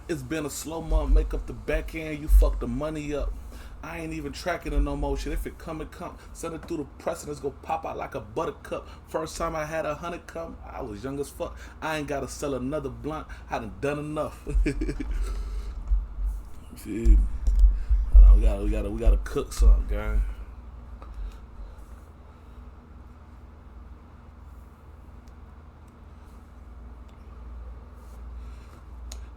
It's been a slow month. Make up the back end. You fuck the money up. I ain't even tracking it no more shit. If it come, it come. Send it through the press and it's gonna pop out like a buttercup. First time I had 100 come, I was young as fuck. I ain't gotta sell another blunt. I done enough. See, we gotta cook something, gang.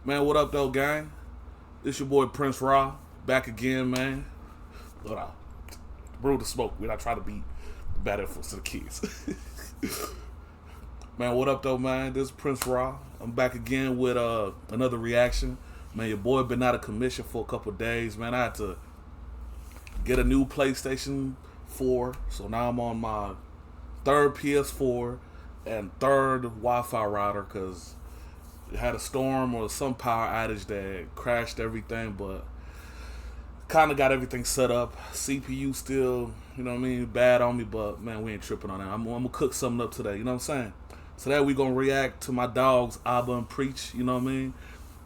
Man, what up though, gang? This your boy Prince Raw, back again, man. Hold on. Brew the smoke. We not trying to be bad influence to the kids. Man, what up though, man? This is Prince Raw. I'm back again with another reaction. Man, your boy been out of commission for a couple days, man. I had to get a new PlayStation 4, so now I'm on my third PS4 and third Wi-Fi router because it had a storm or some power outage that crashed everything, but kind of got everything set up. CPU still, you know what I mean, bad on me, but man, we ain't tripping on that. I'm gonna cook something up today, you know what I'm saying? Today we gonna react to my dogs, abanpreach, you know what I mean?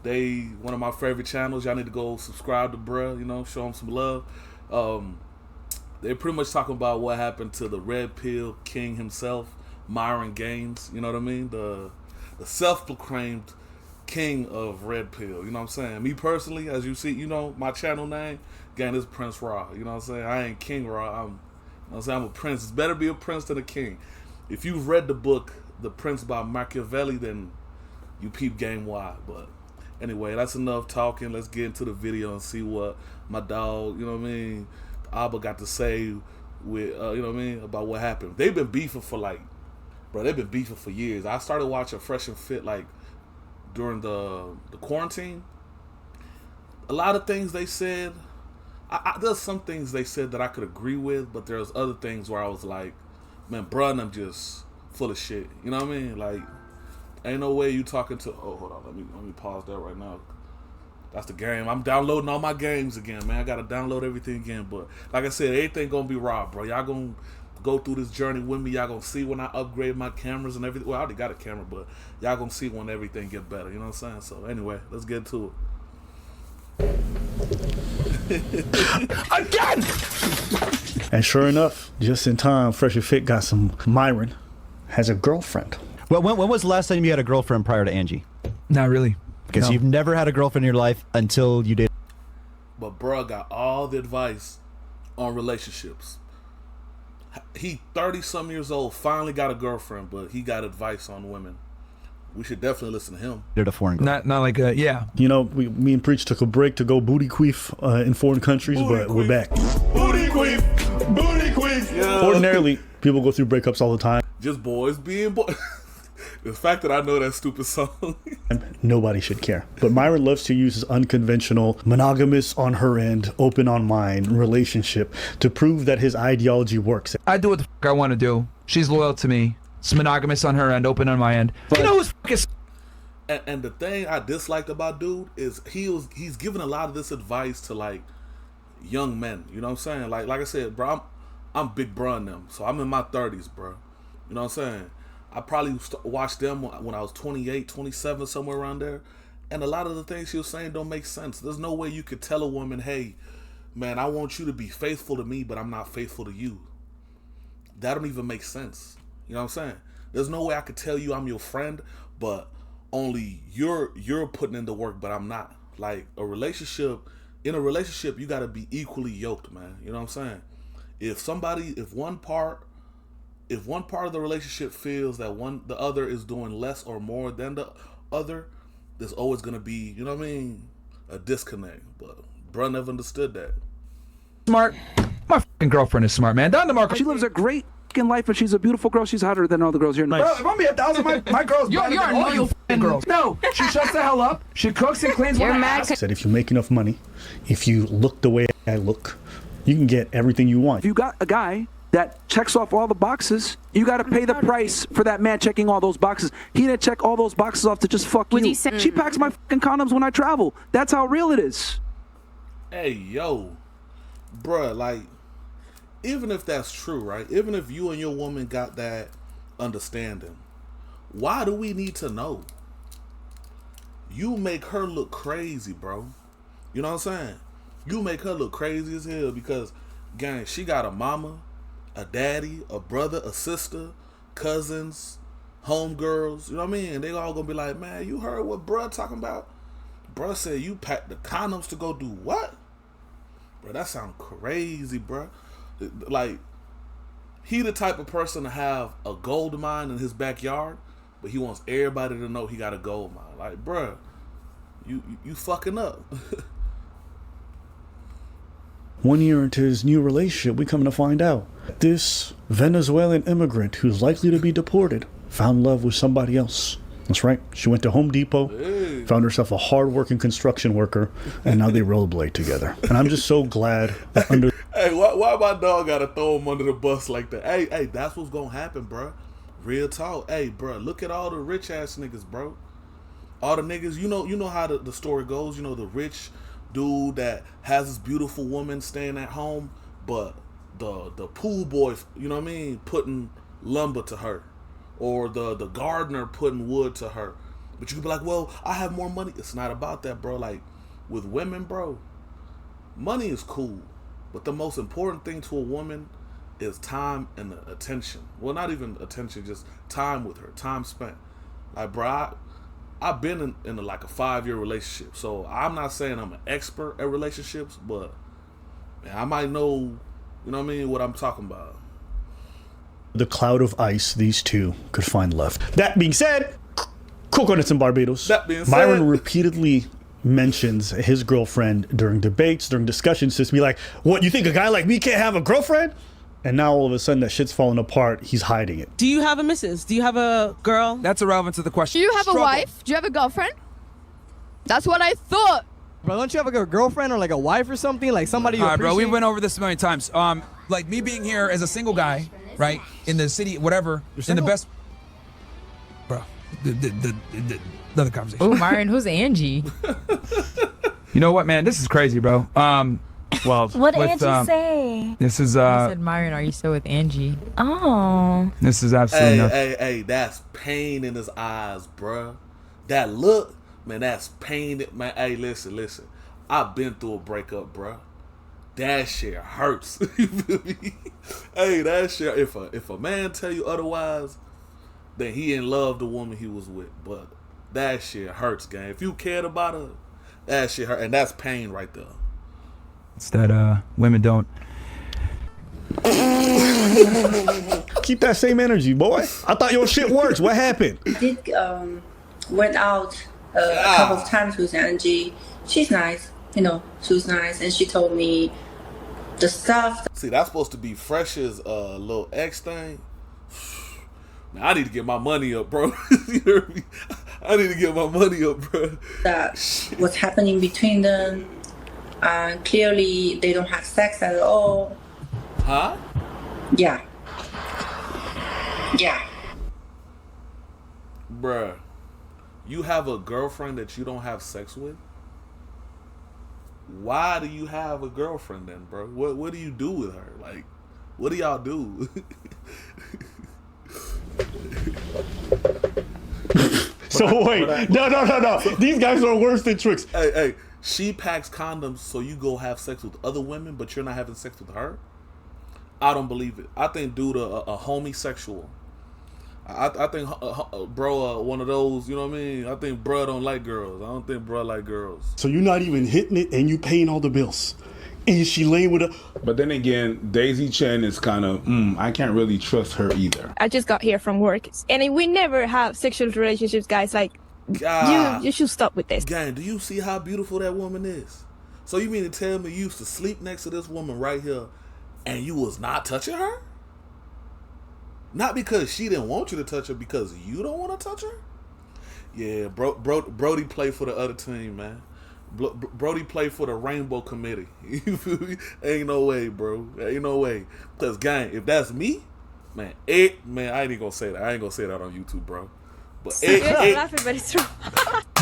They one of my favorite channels. Y'all need to go subscribe to bruh, you know, show them some love. They pretty much talking about what happened to the red pill king himself, Myron Gaines, you know what I mean? The self-proclaimed king of red pill, you know what I'm saying? Me personally, as you see, you know, my channel name, again, is Prince Raw, you know what I'm saying? I ain't King Raw, you know what I'm saying? I'm a prince. It's better be a prince than a king. If you've read the book, The Prince by Machiavelli, then you peep game wide. But anyway, that's enough talking. Let's get into the video and see what my dog, you know what I mean, Abba got to say with, you know what I mean, about what happened. They've been beefing for they've been beefing for years. I started watching Fresh and Fit during the quarantine. A lot of things they said, there's some things they said that I could agree with, but there's other things where I was like, man, bruh, and I'm just full of shit. You know what I mean? Like, ain't no way you talking to. Oh, hold on, let me pause that right now. That's the game. I'm downloading all my games again, man. I gotta download everything again. But like I said, everything gonna be raw, bro. Y'all gonna go through this journey with me. Y'all gonna see when I upgrade my cameras and everything. Well, I already got a camera, but y'all gonna see when everything get better. You know what I'm saying? So anyway, let's get to it. Again! And sure enough, just in time, Fresh and Fit got some. Myron has a girlfriend. Well, when was the last time you had a girlfriend prior to Angie? Not really. Because you've never had a girlfriend in your life until you did. But bruh got all the advice on relationships. He 30-some years old, finally got a girlfriend, but he got advice on women. We should definitely listen to him. Did a foreign girl. Not like a, yeah. You know, me and Preach took a break to go booty queef in foreign countries, but we're back. Booty queef! Booty queef! Yeah. Ordinarily, people go through breakups all the time. Just boys being boys. The fact that I know that stupid song. Nobody should care. But Myron loves to use his unconventional, monogamous on her end, open on mine relationship to prove that his ideology works. I do what the fuck I want to do. She's loyal to me. It's monogamous on her end, open on my end. But you know who's fucking... And the thing I disliked about dude is he's giving a lot of this advice to like young men. You know what I'm saying? Like I said, bro, I'm big bro in them, so I'm in my 30s, bro. You know what I'm saying? I probably watched them when I was 28, 27, somewhere around there. And a lot of the things she was saying don't make sense. There's no way you could tell a woman, hey, man, I want you to be faithful to me, but I'm not faithful to you. That don't even make sense. You know what I'm saying? There's no way I could tell you I'm your friend, but only you're putting in the work, but I'm not. Like in a relationship, you got to be equally yoked, man. You know what I'm saying? If one part of the relationship feels that the other is doing less or more than the other, there's always gonna be, you know what I mean, a disconnect. But bruh never understood that. Smart. My fucking girlfriend is smart, man. Down to Marco. She lives a great fucking life, and she's a beautiful girl. She's hotter than all the girls here. Nice. Bro, if I'm be 1,000, my girl's You're better than all you fucking girls. No, she shuts the hell up. She cooks and cleans when I ask. Said if you make enough money, if you look the way I look, you can get everything you want. If you got a guy that checks off all the boxes, you got to pay the price for that man checking all those boxes. He didn't check all those boxes off to just fuck you. She packs my fucking condoms when I travel. That's how real it is. Hey, yo, bruh, like, even if that's true, right? Even if you and your woman got that understanding, why do we need to know? you make her look crazy, bro. You know what I'm saying? You make her look crazy as hell because, gang, she got a mama, a daddy, a brother, a sister, cousins, homegirls. You know what I mean? And they all gonna be like, man, you heard what bruh talking about? Bruh said you packed the condoms to go do what? Bro, that sound crazy, bro. Like, he the type of person to have a gold mine in his backyard, but he wants everybody to know he got a gold mine. Like, bro, you fucking up. 1 year into his new relationship, we come to find out this Venezuelan immigrant who's likely to be deported found love with somebody else. That's right. She went to Home Depot, found herself a hard-working construction worker, and now they rollerblade together. And I'm just so glad that under... Hey, why my dog gotta throw him under the bus like that? Hey, that's what's gonna happen, bro. Real talk. Hey, bro, look at all the rich-ass niggas, bro. All the niggas, you know how the story goes. You know, the rich dude that has this beautiful woman staying at home, but the pool boy, you know what I mean, putting lumber to her, or the gardener putting wood to her. But you could be like, well, I have more money. It's not about that, bro. Like, with women, bro, money is cool, but the most important thing to a woman is time and attention. Well, not even attention, just time with her, time spent. Like, bro, I've been in like a 5-year relationship, so I'm not saying I'm an expert at relationships, but man, I might know, you know what I mean, what I'm talking about. The cloud of ice these two could find left. That being said, coconuts in Barbados. That being said, Myron repeatedly mentions his girlfriend during debates, during discussions, just be like, what, you think a guy like me can't have a girlfriend? And now all of a sudden that shit's falling apart. He's hiding it. Do you have a missus? Do you have a girl? That's irrelevant to the question. Do you have a wife? Do you have a girlfriend? That's what I thought. Bro, don't you have a girlfriend or like a wife or something? Like somebody you All right, bro, we appreciate? went over this a million times. Like me being here as a single guy, right, in the city, whatever, in the best... Bro, the other conversation. Oh, Myron, who's Angie? You know what, man? This is crazy, bro. Well, what did Angie say? This is I said, Myron, are you still with Angie? Oh. This is absolutely nuts. Hey, that's pain in his eyes, bruh. That look, man, that's pain. Man, hey, listen. I've been through a breakup, bruh. That shit hurts. You feel me? Hey, that shit. If a man tell you otherwise, then he in love the woman he was with. But that shit hurts, gang. If you cared about her, that shit hurt, and that's pain right there. It's that women don't. Keep that same energy, boy. I thought your shit works. What happened? I did went out a couple of times with Angie. She's nice, you know. She was nice, and she told me the stuff. See, that's supposed to be Fresh's little X thing. Man, I need to get my money up, bro. You heard me? I need to get my money up, bro. That what's happening between them. Clearly, they don't have sex at all. Huh? Yeah. Bruh, you have a girlfriend that you don't have sex with? Why do you have a girlfriend then, bro? What do you do with her? Like, what do y'all do? So wait, no. These guys are worse than tricks. Hey, she packs condoms so you go have sex with other women, but you're not having sex with her? I don't believe it. I think dude a homosexual. I think bro one of those, you know what I mean? I think bro don't like girls. I don't think bro like girls. So you're not even hitting it and you paying all the bills. And she laying with a... But then again, Daisy Chen is kind of, I can't really trust her either. I just got here from work, and we never have sexual relationships, guys. Like, you should stop with this. Gang, do you see how beautiful that woman is? So you mean to tell me you used to sleep next to this woman right here and you was not touching her? Not because she didn't want you to touch her, because you don't want to touch her? Yeah, Brody played for the other team, man. Brody played for the Rainbow Committee. You feel me? Ain't no way, bro. Ain't no way. Because, gang, if that's me, man, I ain't even gonna say that. I ain't gonna say that on YouTube, bro. But laughing, but it's true.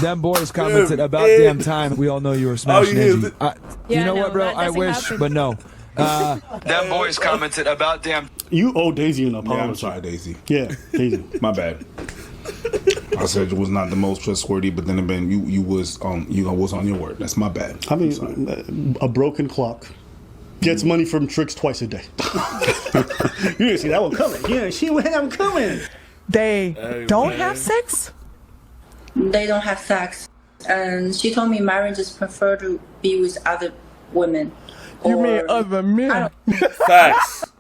Them boys commented about damn time. We all know you were smashing Angie. You know what, bro? I wish, but no. Them boys commented about damn. You owe Daisy an apology. Yeah, I'm sorry, Daisy. Yeah, Daisy. My bad. I said you was not the most trustworthy, but then again, you was on your word. That's my bad. I mean, a broken clock gets money from tricks twice a day. You didn't see that one coming. Yeah, she went that one coming. They don't have sex? They don't have sex. And she told me Myron just prefer to be with other women. You mean other men? Facts.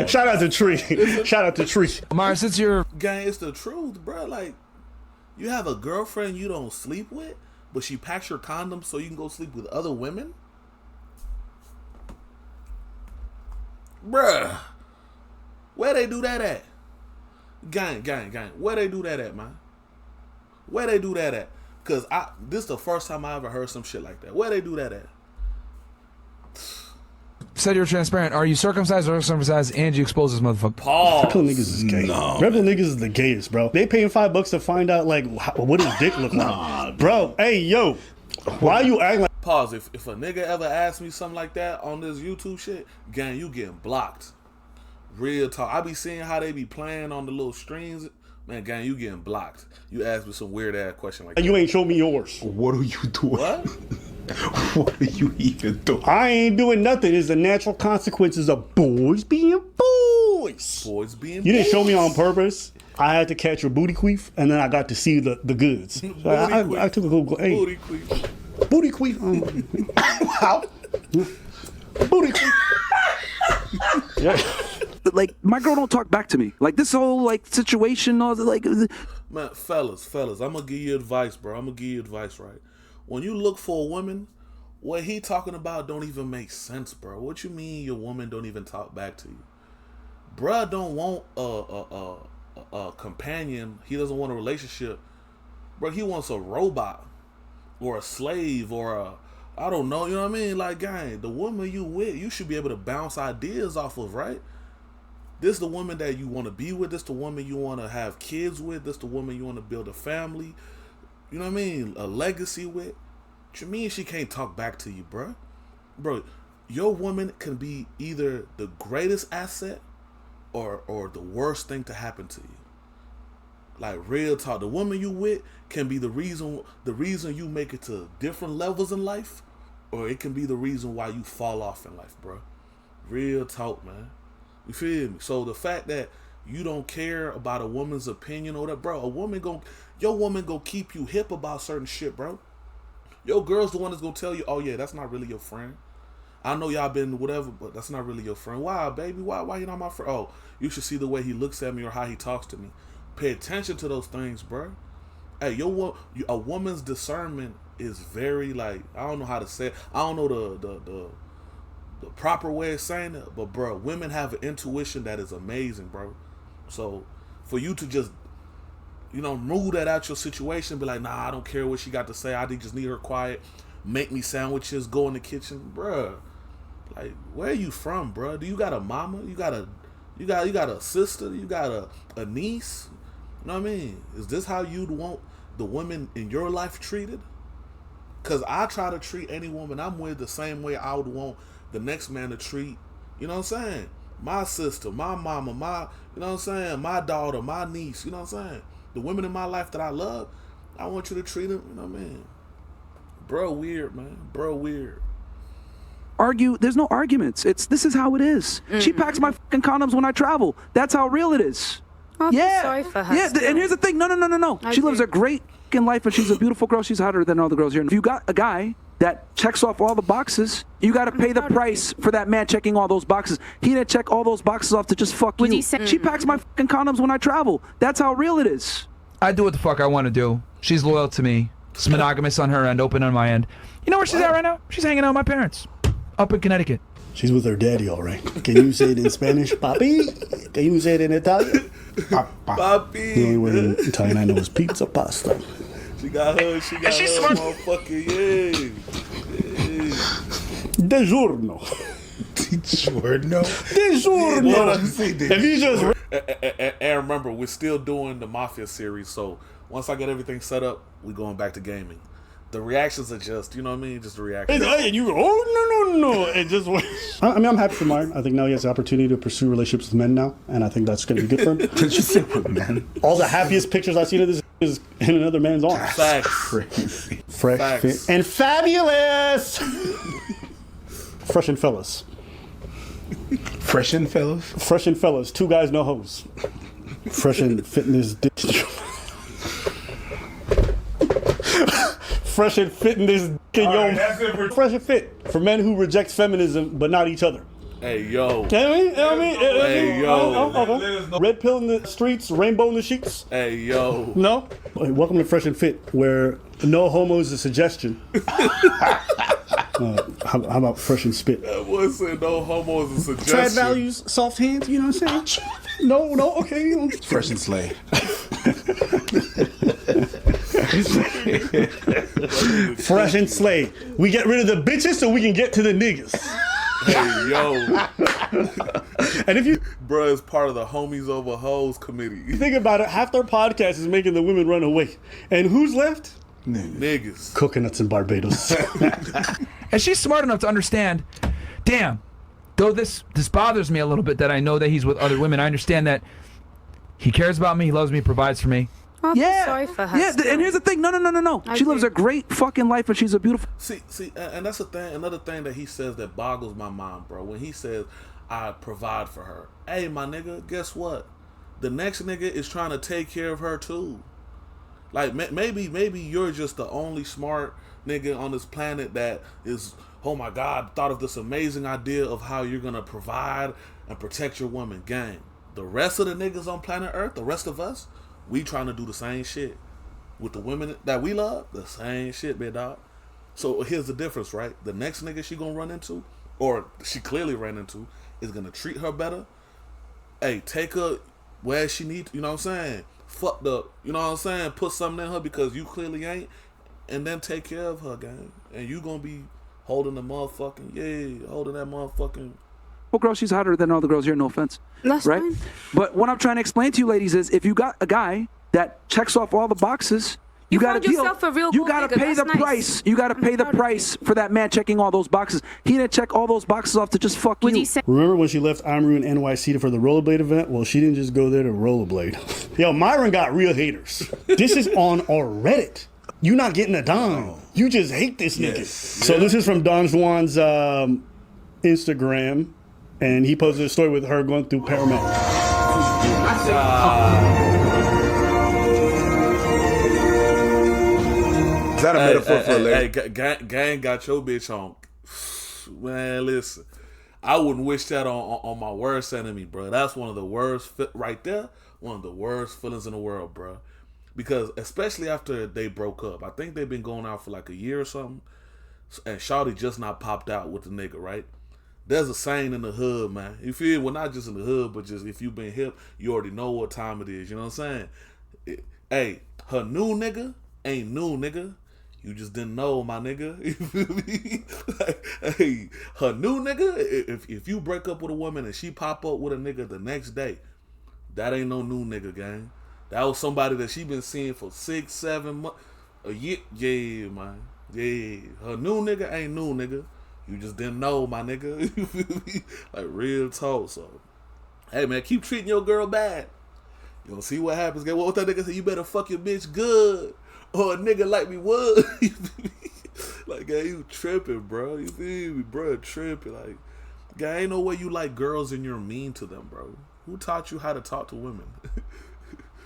Shout out to Tree. Shout out to Tree. Myron, since you're gang, it's the truth, bro. Like, you have a girlfriend you don't sleep with, but she packs your condoms so you can go sleep with other women? Bruh. Where they do that at? Gang. Where they do that at, man? Where they do that at? Cause this is the first time I ever heard some shit like that. Where they do that at? said you're transparent. Are you circumcised or uncircumcised? Angie exposes motherfucker. Pause. Rebel niggas is gay. No. Rebel niggas is the gayest, bro. They paying $5 to find out like what his dick look like. Bro, hey yo, why you acting like? Pause. If a nigga ever asks me something like that on this YouTube shit, gang, you getting blocked. Real talk. I be seeing how they be playing on the little streams. Man, gang, you getting blocked. You ask me some weird ass question like that. You ain't show me yours. What are you doing? What? What are you even doing? I ain't doing nothing. It's the natural consequences of boys being boys. Boys being You didn't boys. show me on purpose. I had to catch your booty queef, and then I got to see the goods. So I took a go. Hey, Booty queef. booty queef. Wow. Booty queef. Yeah. Like, my girl don't talk back to me. Like, this whole, like, situation, all the, like... Man, fellas, I'm gonna give you advice, bro. I'm gonna give you advice, right? When you look for a woman, what he talking about don't even make sense, bro. What you mean your woman don't even talk back to you? Bruh don't want a companion. He doesn't want a relationship. Bro, he wants a robot or a slave or a... I don't know, you know what I mean? Like, gang, the woman you with, you should be able to bounce ideas off of, right? This the woman that you want to be with. This the woman you want to have kids with. This the woman you want to build a family. You know what I mean? A legacy with. What you mean she can't talk back to you, bro? Bro, your woman can be either the greatest asset or the worst thing to happen to you. Like, real talk. The woman you with can be the reason you make it to different levels in life, or it can be the reason why you fall off in life, bro. Real talk, man. You feel me? So the fact that you don't care about a woman's opinion or that, bro, your woman gonna keep you hip about certain shit, bro. Your girl's the one that's gonna tell you, oh yeah, that's not really your friend. I know y'all been whatever, but that's not really your friend. Why, baby? Why you not my friend? Oh, you should see the way he looks at me or how he talks to me. Pay attention to those things, bro. Hey, a woman's discernment is very, like, I don't know how to say it. I don't know the proper way of saying it, but bro, women have an intuition that is amazing, bro. So for you to just, rule that out your situation, be like, nah, I don't care what she got to say, I just need her quiet, make me sandwiches, go in the kitchen, bro. Like, where are you from, bro? Do you got a mama? You got a sister? You got a niece? You know what I mean? Is this how you'd want the women in your life treated? Because I try to treat any woman I'm with the same way I would want the next man to treat, you know what I'm saying? My sister, my mama, you know what I'm saying? My daughter, my niece, you know what I'm saying? The women in my life that I love, I want you to treat them, you know what I mean? Bro, weird, man. Bro, weird. Argue, there's no arguments. This is how it is. Mm-hmm. She packs my fucking condoms when I travel. That's how real it is. Oh, yeah. sorry for her. Yeah, and here's the thing. No. She lives a great fucking life, and she's a beautiful girl. She's hotter than all the girls here. And if you got a guy that checks off all the boxes, you got to pay the price for that man checking all those boxes. He didn't check all those boxes off to just fuck you. She packs my fucking condoms when I travel. That's how real it is. I do what the fuck I want to do. She's loyal to me. It's monogamous on her end, open on my end. You know where she's at right now? She's hanging out with my parents up in Connecticut. She's with her daddy, all right. Can you say it in Spanish, papi? Can you say it in Italian? Papi. The only word in Italian I know is pizza pasta. She got her motherfucking, yeah. DiGiorno. DiGiorno? DiGiorno. If you just... And remember, we're still doing the Mafia series, so once I get everything set up, we're going back to gaming. the reactions are just, you know what I mean? Just the reactions. And you go, oh, no. And just I mean, I'm happy for Myron. I think now he has the opportunity to pursue relationships with men now, and I think that's going to be good for him. Did you say with men? All the happiest pictures I've seen of this is in another man's arms. Facts. Crazy. Fresh, Facts. fit, and fabulous. Fresh and fellas. Fresh and fellas? Fresh and fellas. 2 guys, no hoes. Fresh and fitness. Fresh and fit in this fresh and fit for men who reject feminism but not each other. Hey, yo. Hey, yo. Red pill in the streets, rainbow in the sheets. Hey, yo. No? Welcome to Fresh and Fit, where no homo is a suggestion. How about fresh and spit? That boy said no homo is a suggestion. Trad values, soft hands, you know what I'm saying? No, okay. Fresh and slay. Fresh and slay. We get rid of the bitches so we can get to the niggas. Hey, yo. And if you... Bruh, it's part of the Homies Over Hoes committee. Think about it, half their podcast is making the women run away. And who's left? Niggas. Coconuts in Barbados. And she's smart enough to understand, damn, though this bothers me a little bit that I know that he's with other women, I understand that he cares about me, he loves me, provides for me. Oh, Yeah, sorry for her. yeah. And here's the thing. No. She lives a great fucking life, and she's a beautiful. See, and that's the thing. Another thing that he says that boggles my mind, bro. When he says, "I provide for her," hey, my nigga, guess what? The next nigga is trying to take care of her too. Like maybe you're just the only smart nigga on this planet that is, oh my God, thought of this amazing idea of how you're gonna provide and protect your woman. Gang. The rest of the niggas on planet Earth, the rest of us, we trying to do the same shit with the women that we love. The same shit, big dog. So here's the difference, right? The next nigga she gonna run into, or she clearly ran into, is gonna treat her better. Hey, take her where she needs. You know what I'm saying? Fucked up. You know what I'm saying? Put something in her because you clearly ain't, and then take care of her, gang. And you gonna be holding the motherfucking holding that motherfucking. Well, girl, she's hotter than all the girls here. No offense. That's right? fine. But what I'm trying to explain to you, ladies, is if you got a guy that checks off all the boxes, you got to deal. You got to pay the price. You got to pay the price for that man checking all those boxes. He didn't check all those boxes off to just fuck you. Remember when she left Amaru in NYC for the rollerblade event? Well, she didn't just go there to rollerblade. Yo, Myron got real haters. This is on our Reddit. You not getting a dime. You just hate this nigga. So this is from Don Juan's Instagram. And he posted a story with her going through Paramount. Is that a metaphor for a lady? Hey, gang got your bitch on. Man, listen. I wouldn't wish that on my worst enemy, bro. That's one of the worst, right there, one of the worst feelings in the world, bro. Because especially after they broke up. I think they've been going out for like a year or something. And Shawty just not popped out with the nigga, right? There's a saying in the hood, man. You feel? Well, not just in the hood, but just if you've been hip, you already know what time it is. You know what I'm saying? Hey, her new nigga ain't new, nigga. You just didn't know, my nigga. You feel me? Hey, her new nigga, if you break up with a woman and she pop up with a nigga the next day, that ain't no new nigga, gang. That was somebody that she been seeing for 6, 7 months, a year. Yeah, man. Yeah, her new nigga ain't new, nigga. You just didn't know, my nigga. You feel me? Like, real talk. So, hey, man, keep treating your girl bad. You gonna see what happens. Get what that nigga said? You better fuck your bitch good, or a nigga like me would. You feel me? Like, gang, you tripping, bro. You feel me, bro? Tripping. Like, gang, ain't no way you like girls and you're mean to them, bro. Who taught you how to talk to women?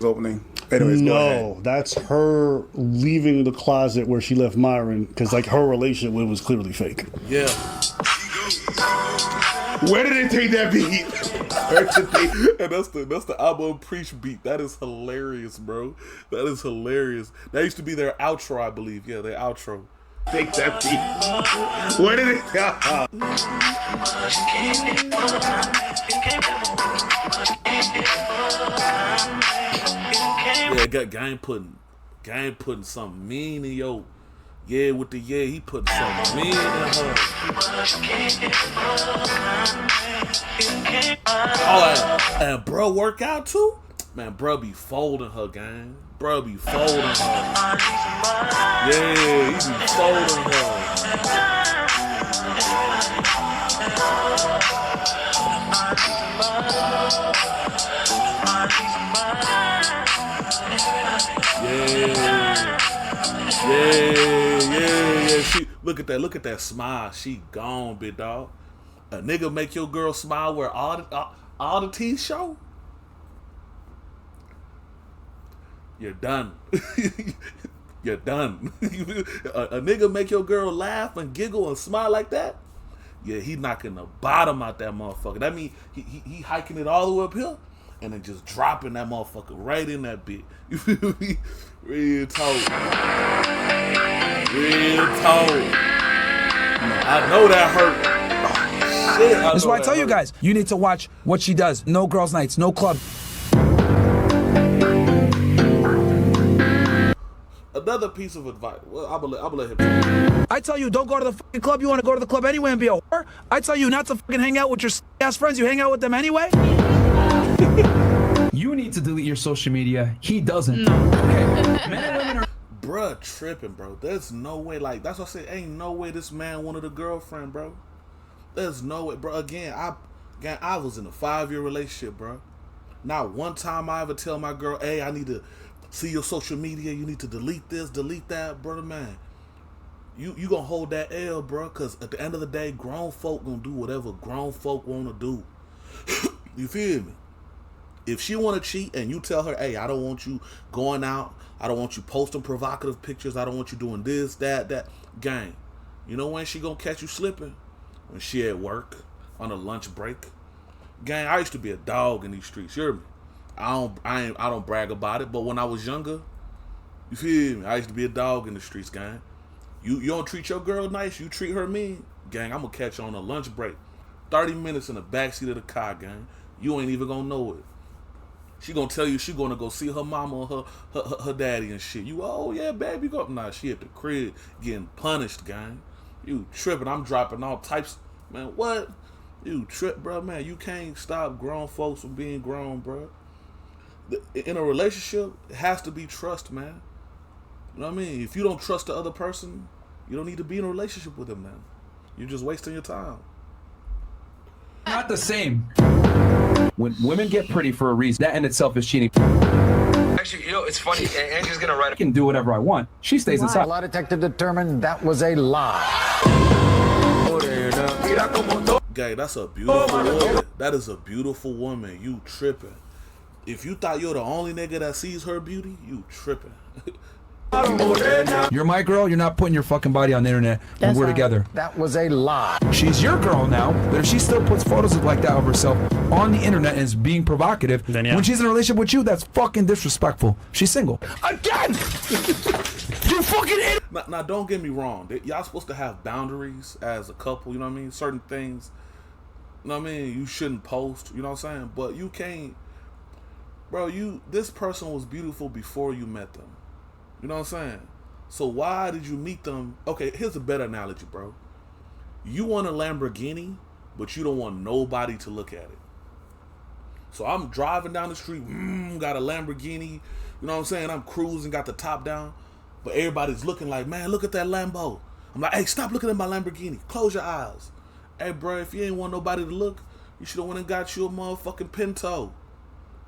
Opening. Anyways, no, that's her leaving the closet where she left Myron because like her relationship with was clearly fake. Yeah. Where did they take that beat? And that's the abanpreach beat. That is hilarious, bro. That is hilarious. That used to be their outro, I believe. Yeah, their outro. Take that beat. Where did it go? Yeah, gang putting something mean in yo. Yeah, with the he putting something mean in her. Oh, and bro work out too? Man, bruh be folding her, gang. Bruh be folding her. Yeah, he be folding her. Yeah. She look at that smile. She gone, big dog. A nigga make your girl smile where all the teeth show. You're done. You're done. A nigga make your girl laugh and giggle and smile like that. Yeah, he knocking the bottom out that motherfucker. That mean he hiking it all the way up here and then just dropping that motherfucker right in that bit. You feel me? Real talk. Real talk. I know that hurt. Oh, shit. That's why I tell you guys, you need to watch what she does. No girls' nights, no club. Another piece of advice. Well, I'm gonna let him talk. I tell you, don't go to the fucking club. You want to go to the club anyway and be a whore? I tell you not to fucking hang out with your ass friends. You hang out with them anyway? You need to delete your social media. He doesn't. No. Okay. Men and women are... Bruh, tripping, bro. There's no way. Like, that's what I say. Ain't no way this man wanted a girlfriend, bro. There's no way, bro. Again, I was in a 5-year relationship, bro. Not one time I ever tell my girl, hey, I need to see your social media. You need to delete this, delete that, brother, man. You gonna hold that L, bro, because at the end of the day, grown folk gonna do whatever grown folk want to do. You feel me? If she want to cheat and you tell her, hey, I don't want you going out, I don't want you posting provocative pictures, I don't want you doing this, that, gang, you know when she gonna catch you slipping? When she at work, on a lunch break. Gang, I used to be a dog in these streets, you hear me? I don't brag about it, but when I was younger, you feel me? I used to be a dog in the streets, gang. You don't treat your girl nice, you treat her mean, gang, I'm gonna catch you on a lunch break. 30 minutes in the backseat of the car, gang. You ain't even gonna know it. She gonna tell you she gonna go see her mama or her daddy and shit. You, oh yeah, baby, go. Nah, she at the crib getting punished, gang. You tripping, I'm dropping all types. Man, what? You trip, bro, man. You can't stop grown folks from being grown, bro. In a relationship, it has to be trust, man. You know what I mean? If you don't trust the other person, you don't need to be in a relationship with them, man. You're just wasting your time. Not the same. When women get pretty for a reason, that in itself is cheating. Actually, you know, it's funny. Angie's gonna write. I can do whatever I want. She stays inside. A lie detector determined that was a lie. Gay, that's a beautiful woman. That is a beautiful woman. You tripping. If you thought you're the only nigga that sees her beauty, you tripping. You're my girl, you're not putting your fucking body on the internet when we're together. That was a lie. She's your girl now, but if she still puts photos like that of herself on the internet and is being provocative, then when she's in a relationship with you, that's fucking disrespectful. She's single. Again! You fucking idiot! Now, don't get me wrong. Y'all supposed to have boundaries as a couple, you know what I mean? Certain things, you know what I mean? You shouldn't post, you know what I'm saying? But you can't, bro, this person was beautiful before you met them. You know what I'm saying? So why did you meet them? Okay, here's a better analogy, bro. You want a Lamborghini, but you don't want nobody to look at it. So I'm driving down the street, got a Lamborghini, you know what I'm saying? I'm cruising, got the top down, but everybody's looking like, man, look at that Lambo. I'm like, hey, stop looking at my Lamborghini. Close your eyes. Hey, bro, if you ain't want nobody to look, you should have went and got you a motherfucking Pinto.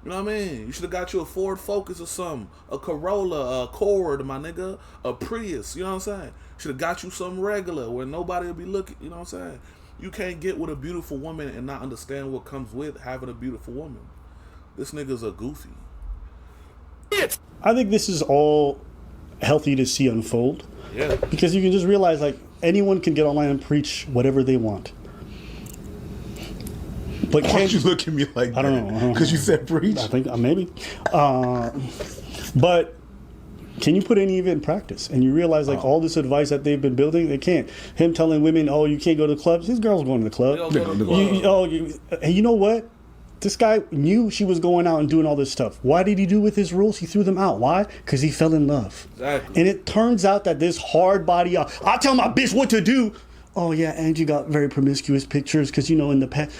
You know what I mean? You should have got you a Ford Focus or something. A Corolla, a Accord, my nigga. A Prius, you know what I'm saying? Should have got you something regular where nobody will be looking, you know what I'm saying? You can't get with a beautiful woman and not understand what comes with having a beautiful woman. This nigga's a goofy. I think this is all healthy to see unfold. Yeah. Because you can just realize, like, anyone can get online and preach whatever they want. But why'd you look at me like that? I don't know. Because you said preach? I think maybe. But can you put any of it in practice? And you realize, like, all this advice that they've been building, they can't. Him telling women, oh, you can't go to clubs. His girl's going to the club. And you know what? This guy knew she was going out and doing all this stuff. Why did he do with his rules? He threw them out. Why? Because he fell in love. Exactly. And it turns out that this hard body, I tell my bitch what to do. oh yeah, Angie got very promiscuous pictures because, you know, in the past.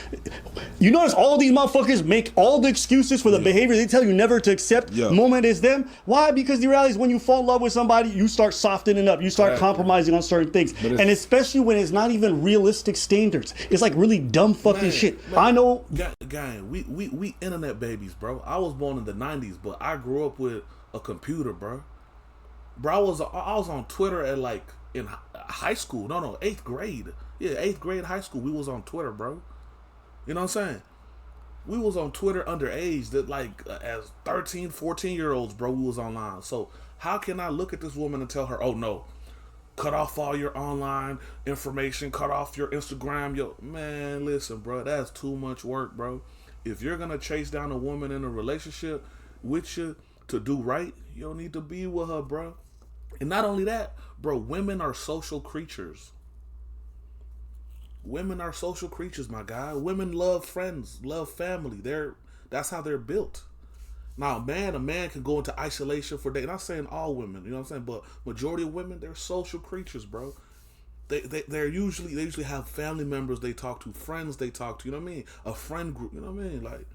You notice all these motherfuckers make all the excuses for the behavior they tell you never to accept. Moment is them. Why? Because the reality is when you fall in love with somebody, you start softening up. You start compromising on certain things. And especially when it's not even realistic standards. It's like really dumb fucking shit. I know. Gang, we internet babies, bro. I was born in the 90s, but I grew up with a computer, bro. Bro, I was on Twitter at like in high school. No, 8th grade. Yeah, 8th grade high school. We was on Twitter, bro. You know what I'm saying? We was on Twitter underage, that like as 13, 14-year-olds, bro, we was online. So how can I look at this woman and tell her, oh no, cut off all your online information, cut off your Instagram, man, listen, bro, that's too much work, bro. If you're gonna chase down a woman in a relationship with you to do right, you don't need to be with her, bro. And not only that, bro, women are social creatures. Women are social creatures, my guy. Women love friends, love family. That's how they're built. Now, a man can go into isolation for days. Not saying all women, you know what I'm saying, but majority of women, they're social creatures, bro. They usually have family members they talk to, friends they talk to, you know what I mean? A friend group, you know what I mean? Like,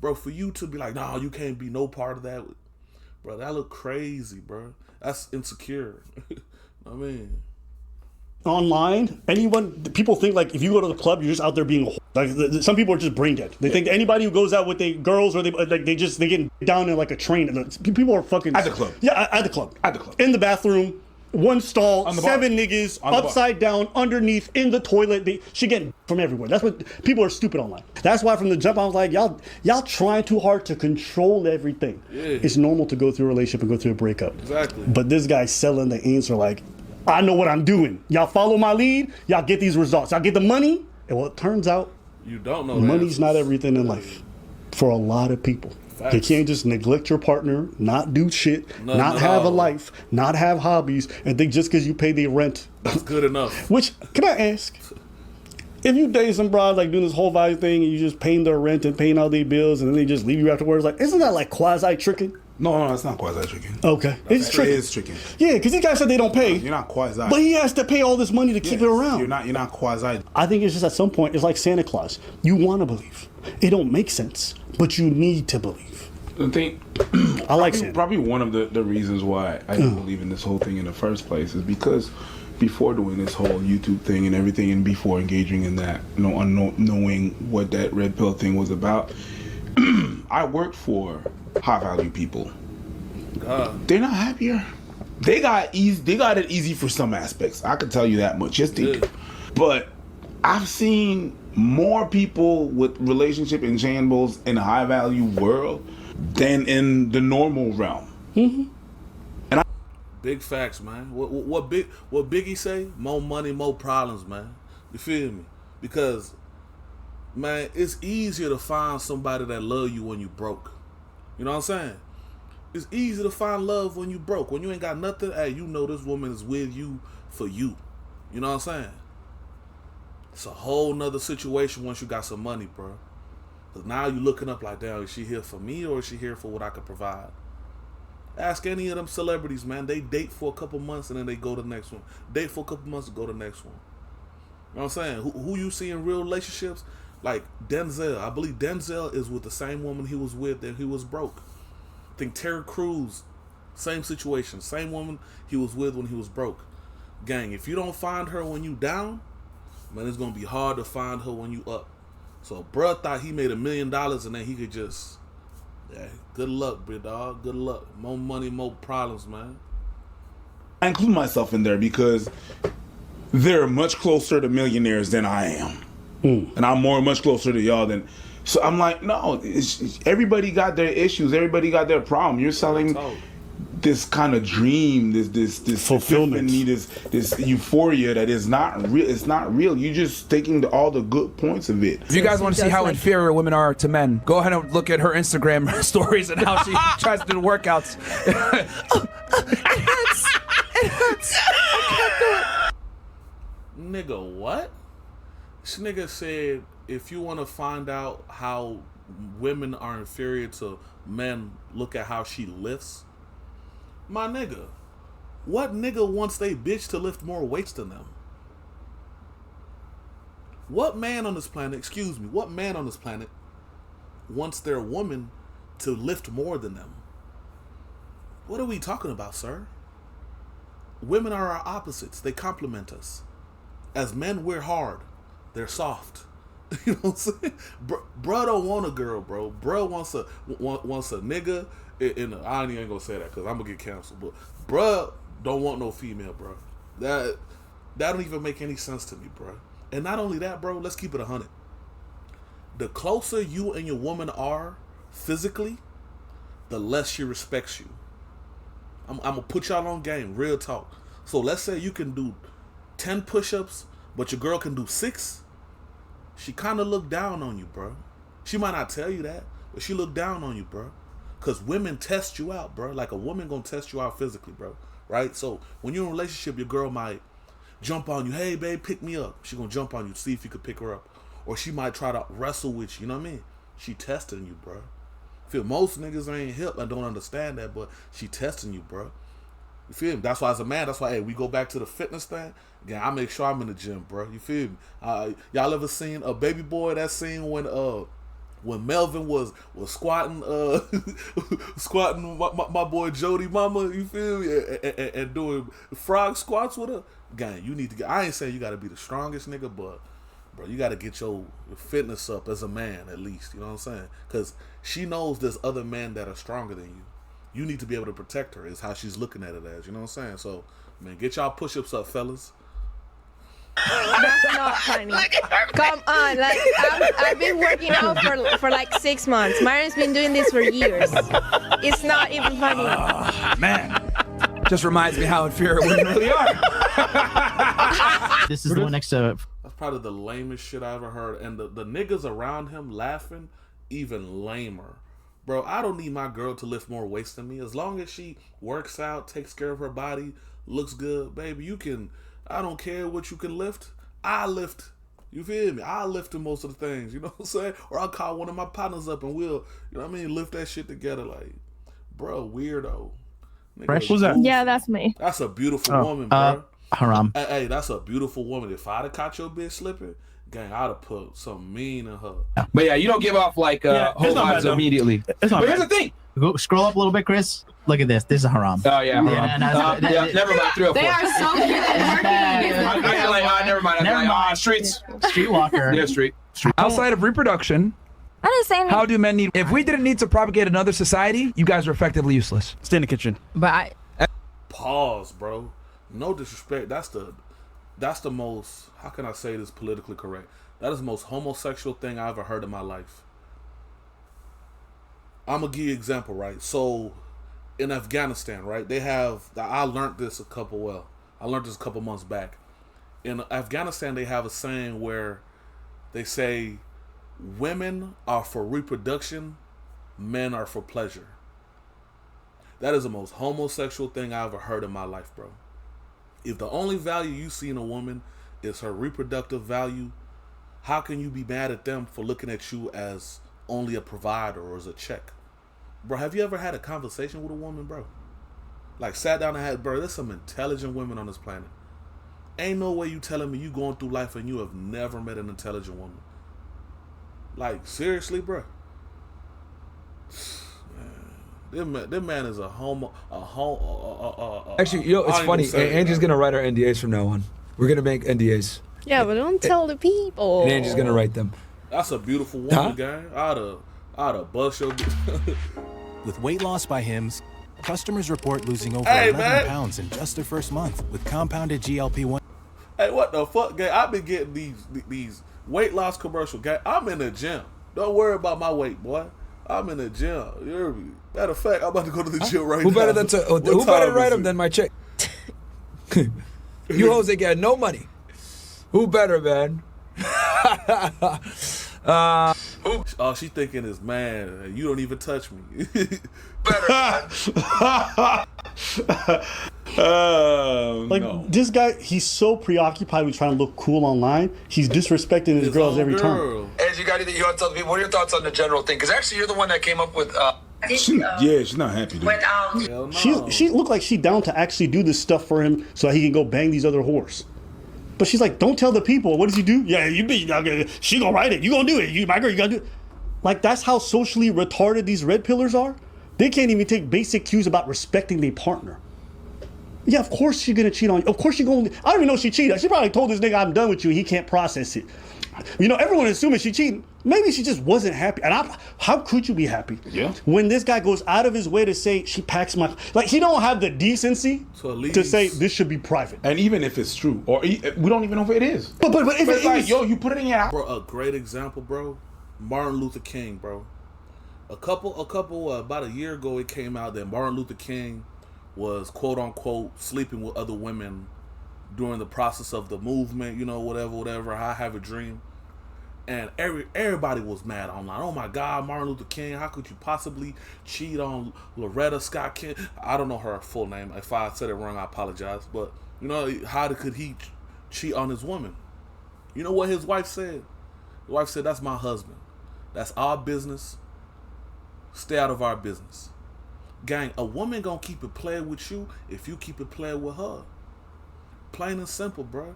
bro, for you to be like, nah, you can't be no part of that, bro, that look crazy, bro. That's insecure. You know what I mean? Online, people think like if you go to the club, you're just out there being a like. Some people are just brain dead. They think anybody who goes out with girls or they get down in like a train. People are fucking at the club. Yeah, at the club. In the bathroom, one stall, 7 niggas upside down, underneath, in the toilet. She getting from everywhere. That's what people are stupid online. That's why from the jump I was like, y'all trying too hard to control everything. Yeah. It's normal to go through a relationship and go through a breakup. Exactly. But this guy's selling the answer like, I know what I'm doing. Y'all follow my lead. Y'all get these results. Y'all get the money. And well, it turns out you don't know. Money's not everything in life for a lot of people. Facts. You can't just neglect your partner, not do shit, not have a life, not have hobbies, and think just because you pay their rent. That's good enough. Which, can I ask, if you date some broad like doing this whole value thing and you just paying their rent and paying all their bills and then they just leave you afterwards, like, isn't that like quasi-tricking? No, it's not quasi-tricking. Okay. It's tricking. It is tricking. Yeah, because these guys said they don't pay. You're not quasi. But he has to pay all this money to keep it around. You're not quasi. I think it's just at some point, it's like Santa Claus. You want to believe. It don't make sense, but you need to believe. The thing, I like Santa. Probably one of the reasons why I didn't believe in this whole thing in the first place is because before doing this whole YouTube thing and everything and before engaging in that, knowing what that red pill thing was about, I worked for high-value people. They're not happier. They got it easy for some aspects. I can tell you that much. Just think. But I've seen more people with relationship in shambles in a high-value world than in the normal realm. Mm-hmm. And big facts, man. What Biggie say? More money, more problems, man. You feel me? Because, man, it's easier to find somebody that love you when you broke. You know what I'm saying? It's easy to find love when you broke. When you ain't got nothing, hey, you know this woman is with you for you. You know what I'm saying? It's a whole nother situation once you got some money, bro. Because now you're looking up like, damn, is she here for me or is she here for what I could provide? Ask any of them celebrities, man. They date for a couple months and then they go to the next one. Date for a couple months and go to the next one. You know what I'm saying? Who you see in real relationships? Like Denzel. I believe Denzel is with the same woman he was with that he was broke. I think Terry Crews, same situation. Same woman he was with when he was broke. Gang, if you don't find her when you down, man, it's going to be hard to find her when you up. So bruh thought he made $1 million and then he could just, good luck, big dog. Good luck. More money, more problems, man. I include myself in there because they're much closer to millionaires than I am. And I'm much closer to y'all than... So I'm like, no, everybody got their issues. Everybody got their problem. You're selling this kind of dream, this fulfillment, this euphoria that is not real. It's not real. You're just taking all the good points of it. If you guys want to see how inferior women are to men, go ahead and look at her Instagram stories and how she tries to do the workouts. It hurts. It hurts. I can't do it. Nigga, what? This nigga said, if you want to find out how women are inferior to men, look at how she lifts. My nigga, what nigga wants they bitch to lift more weights than them? What man on this planet, excuse me, what man on this planet wants their woman to lift more than them? What are we talking about, sir? Women are our opposites. They complement us. As men, we're hard. They're soft. You know what I'm saying? Bruh don't want a girl, bro. Bruh wants a nigga. I ain't gonna say that because I'm gonna get canceled. But bruh don't want no female, bro. That don't even make any sense to me, bro. And not only that, bro, let's keep it 100. The closer you and your woman are physically, the less she respects you. I'm gonna put y'all on game, real talk. So let's say you can do 10 push-ups, but your girl can do 6. She kind of look down on you, bro. She might not tell you that, but she look down on you, bro. Because women test you out, bro. Like a woman gonna test you out physically, bro. Right? So when you're in a relationship, your girl might jump on you. Hey, babe, pick me up. She gonna jump on you, see if you could pick her up. Or she might try to wrestle with you. You know what I mean? She testing you, bro. Feel most niggas ain't hip. I don't understand that, but she testing you, bro. You feel me? That's why as a man, that's why, hey, we go back to the fitness thing. Again, I make sure I'm in the gym, bro. You feel me? Y'all ever seen a Baby Boy, that scene when Melvin was squatting squatting my boy Jody mama, you feel me? And doing frog squats with her? Gang, you need to get, I ain't saying you gotta be the strongest nigga, but bro, you gotta get your fitness up as a man at least, you know what I'm saying? Because she knows there's other men that are stronger than you. You need to be able to protect her, is how she's looking at it as, you know what I'm saying? So, man, get y'all push-ups up, fellas. That's not funny. Come on, like I've been working out for like 6 months. Marion's been doing this for years. It's not even funny. Man, just reminds me how inferior women really are. This is the one next to. That's probably the lamest shit I ever heard, and the niggas around him laughing even lamer. Bro, I don't need my girl to lift more weights than me. As long as she works out, takes care of her body, looks good, baby, you can. I don't care what you can lift. I lift. You feel me? I lift in most of the things. You know what I'm saying? Or I'll call one of my partners up and we'll, you know what I mean, lift that shit together. Like, bro, weirdo. Fresh? Who's that? Yeah, that's me. That's a beautiful woman, bro. Haram. Hey, that's a beautiful woman. If I'd have caught your bitch slipping, gang, I'd have put something mean in her. But yeah, you don't give off like whole vibes immediately. But here's the thing. Go, scroll up a little bit, Chris. Look at this. This is haram. Oh yeah, haram. Never mind. 3 or 4. They are so cute and working. Never mind. Never mind. Streets. Streetwalker. Yeah, street. Outside of reproduction, I didn't say anything. how do men need? If we didn't need to propagate another society, you guys are effectively useless. Stay in the kitchen. But Pause, bro. No disrespect. That's the most, how can I say this politically correct? That is the most homosexual thing I ever heard in my life. I'm gonna give you an example, right? So in Afghanistan, right, they have, I learned this a couple months back. In Afghanistan, they have a saying where they say women are for reproduction, men are for pleasure. That is the most homosexual thing I ever heard in my life, bro. If the only value you see in a woman is her reproductive value, how can you be mad at them for looking at you as only a provider or as a check? Bro, have you ever had a conversation with a woman, bro? Like sat down and had, bro, there's some intelligent women on this planet. Ain't no way you telling me you going through life and you have never met an intelligent woman. Like, seriously, bro? This man is a homo. Actually, you know, it's funny. Angie's gonna write our NDAs from now on. We're gonna make NDAs. Yeah, but don't tell the people. And Angie's gonna write them. That's a beautiful woman, guy. I'd have bust your. With weight loss by Hims, customers report losing over 11 pounds in just their first month with compounded GLP-1. Hey, what the fuck, guy? I've been getting these weight loss commercials, guy. I'm in the gym. Don't worry about my weight, boy. I'm in the gym. You hear me? Matter of fact, I'm about to go to the gym right now. Who better to write them than my chick? You Jose got no money. Who better, man? She thinking is, man, you don't even touch me. This guy, he's so preoccupied with trying to look cool online, he's disrespecting his girls every time. Ed, you got anything you want to tell the people? What are your thoughts on the general thing? Because actually, you're the one that came up with. She's not happy. Went out. She looked like she down to actually do this stuff for him so that he can go bang these other whores. But she's like, don't tell the people. What does he do? Yeah, she gonna write it. You gonna do it. You, my girl, you gotta do it. Like, that's how socially retarded these red pillars are. They can't even take basic cues about respecting their partner. Yeah, of course she's gonna cheat on you. Of course she gonna. I don't even know she cheated. She probably told this nigga, I'm done with you. He can't process it. You know, everyone assuming she cheated. Maybe she just wasn't happy. And how could you be happy? Yeah. When this guy goes out of his way to say she packs my, like, he don't have the decency to say this should be private. And even if it's true, or we don't even know if it is. But if it's it like, is, yo, you put it in your house. Bro, a great example, bro. Martin Luther King, bro. About a year ago, it came out that Martin Luther King was quote unquote sleeping with other women during the process of the movement. You know, whatever. I have a dream. And everybody was mad online. Oh my God, Martin Luther King, how could you possibly cheat on Loretta Scott King? I don't know her full name. If I said it wrong, I apologize. But, you know, how could he cheat on his woman? You know what his wife said? His wife said, that's my husband. That's our business. Stay out of our business. Gang, a woman gonna keep it playing with you if you keep it playing with her. Plain and simple, bro.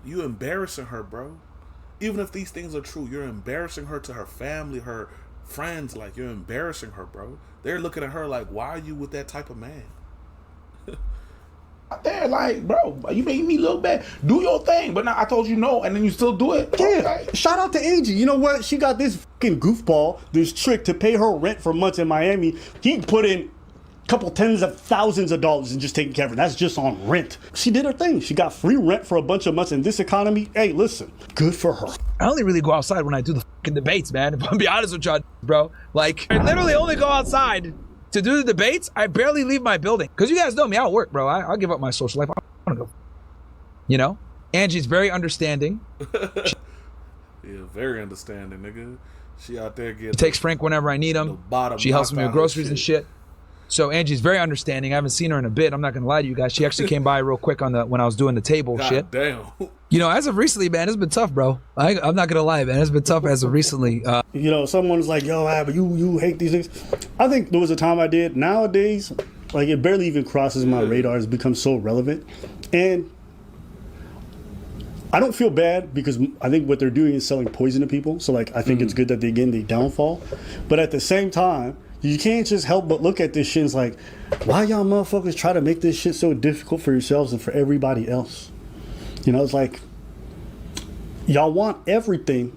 You embarrassing her, bro. Even if these things are true, you're embarrassing her to her family, her friends. Like, you're embarrassing her, bro. They're looking at her like, why are you with that type of man? They're like, bro, you making me look bad. Do your thing. But now I told you no, and then you still do it. Yeah. Okay. Shout out to Angie. You know what? She got this fucking goofball, this trick to pay her rent for months in Miami. He put in couple tens of thousands of dollars and just taking care of her. That's just on rent. She did her thing. She got free rent for a bunch of months in this economy. Hey, listen, good for her. I only really go outside when I do the fucking debates, man. If I'm be honest with y'all, bro. Like, I literally only go outside to do the debates. I barely leave my building. Because you guys know me, I'll work, bro. I'll give up my social life. I want to go. You know? Angie's very understanding. Yeah, very understanding, nigga. She out there getting... She takes Frank whenever I need him. She helps me with groceries and shit. So Angie's very understanding. I haven't seen her in a bit. I'm not gonna lie to you guys. She actually came by real quick when I was doing the table God shit. Damn. You know, as of recently, man, it's been tough, bro. I'm not gonna lie, man. It's been tough as of recently. You know, someone's like, yo, but you hate these things. I think there was a time I did. Nowadays, like, it barely even crosses my radar. It's become so relevant. And I don't feel bad because I think what they're doing is selling poison to people. So, like, I think it's good that they get the downfall. But at the same time, you can't just help but look at this shit. It's like, why y'all motherfuckers try to make this shit so difficult for yourselves and for everybody else? You know, it's like, y'all want everything,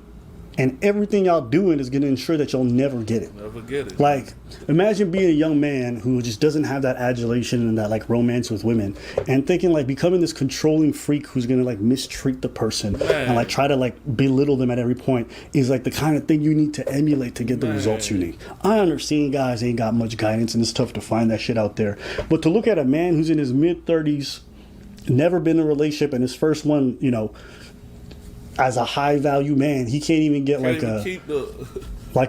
and everything y'all doing is going to ensure that you'll never get it. Never get it. Like, imagine being a young man who just doesn't have that adulation and that, like, romance with women, and thinking, like, becoming this controlling freak who's going to, like, mistreat the person and, like, try to, like, belittle them at every point is, like, the kind of thing you need to emulate to get the results you need. I understand guys ain't got much guidance, and it's tough to find that shit out there. But to look at a man who's in his mid-30s, never been in a relationship, and his first one, you know, as a high value man, he can't even get like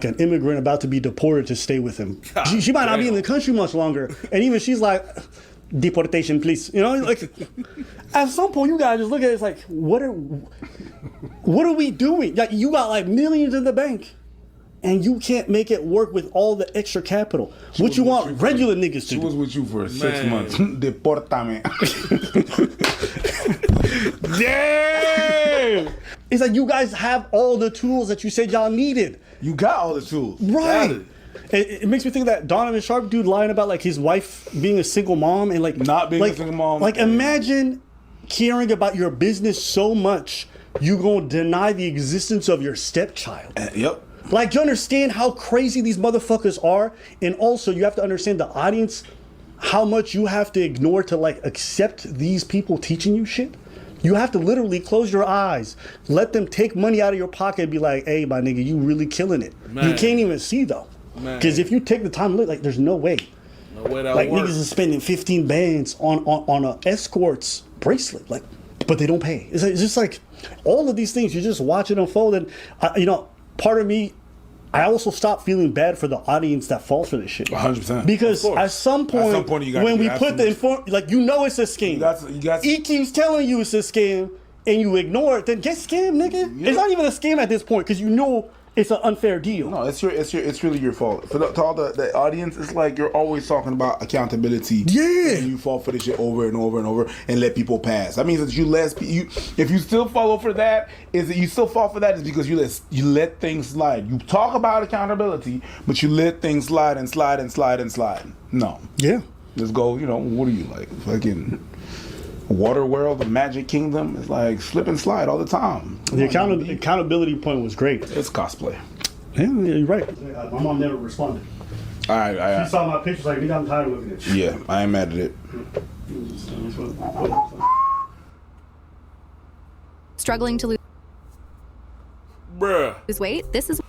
an immigrant about to be deported to stay with him. She might not be in the country much longer, and even she's like, deportation, please. You know, like, at some point you gotta just look at it, it's like, what are we doing? Like, you got like millions in the bank, and you can't make it work with all the extra capital. What you want regular niggas to do? She was with you for 6 months. Deportame. Damn! It's like you guys have all the tools that you said y'all needed. You got all the tools. Right. It makes me think of that Donovan Sharp dude lying about, like, his wife being a single mom and, like, not being a single mom. Like, imagine caring about your business so much you gonna deny the existence of your stepchild. Yep. Like, do you understand how crazy these motherfuckers are? And also, you have to understand the audience, how much you have to ignore to, like, accept these people teaching you shit. You have to literally close your eyes, let them take money out of your pocket and be like, hey, my nigga, you really killing it. Man. You can't even see, though. Because if you take the time to look, like, there's no way. No way that like, works. niggas is spending 15 bands on a escort's bracelet, like, but they don't pay. It's just like, all of these things, you just watch it unfold. And, you know, part of me, I also stopped feeling bad for the audience that falls for this shit. 100%. Because at some point when we put the like, you know it's a scam. He keeps telling you it's a scam and you ignore it, then get scammed, nigga. Yeah. It's not even a scam at this point because you know It's an unfair deal. No, it's really your fault. To all the audience, it's like you're always talking about accountability. Yeah. And you fall for this shit over and over and over and let people pass. That means that if you still follow for that, is that you still fall for that is because you let things slide. You talk about accountability, but you let things slide and slide and slide and slide. No. Yeah. Just go, what are you like? Fucking Water World, the Magic Kingdom. It's like slip and slide all the time. The accountability point was great. It's cosplay. Yeah, you're right. My mom never responded. All right. She saw my pictures like, nigga, I'm tired of looking at you. Yeah, I ain't mad at it. Struggling to lose weight? This is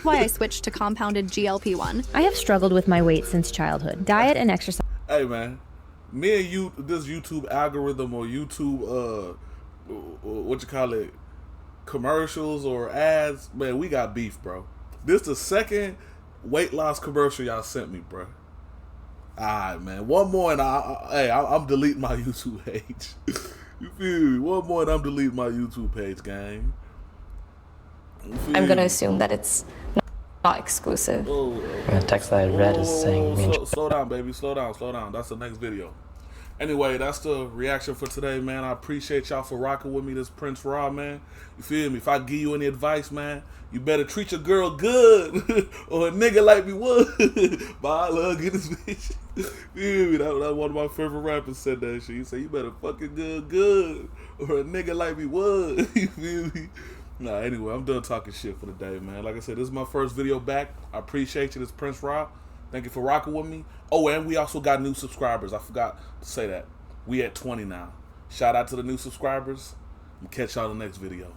why I switched to compounded GLP-1. I have struggled with my weight since childhood. Diet and exercise. Hey, man. Me and you, this YouTube algorithm or YouTube, commercials or ads, man, we got beef, bro. This the second weight loss commercial y'all sent me, bro. Alright, man. One more and I'm deleting my YouTube page. You feel me? One more and I'm deleting my YouTube page, gang. I'm gonna assume that it's not exclusive. Text that I read is saying slow down, baby. Slow down. That's the next video. Anyway, that's the reaction for today, man. I appreciate y'all for rocking with me, this Prince Raw, man. You feel me? If I give you any advice, man, you better treat your girl good or a nigga like me would. But I love getting this bitch. You feel me? That one of my favorite rappers said that shit. He said, you better fucking good or a nigga like me would. You feel me? Nah, anyway, I'm done talking shit for the day, man. Like I said, this is my first video back. I appreciate you. This is Prince Raw. Thank you for rocking with me. Oh, and we also got new subscribers. I forgot to say that. We at 20 now. Shout out to the new subscribers. I'll catch y'all in the next video.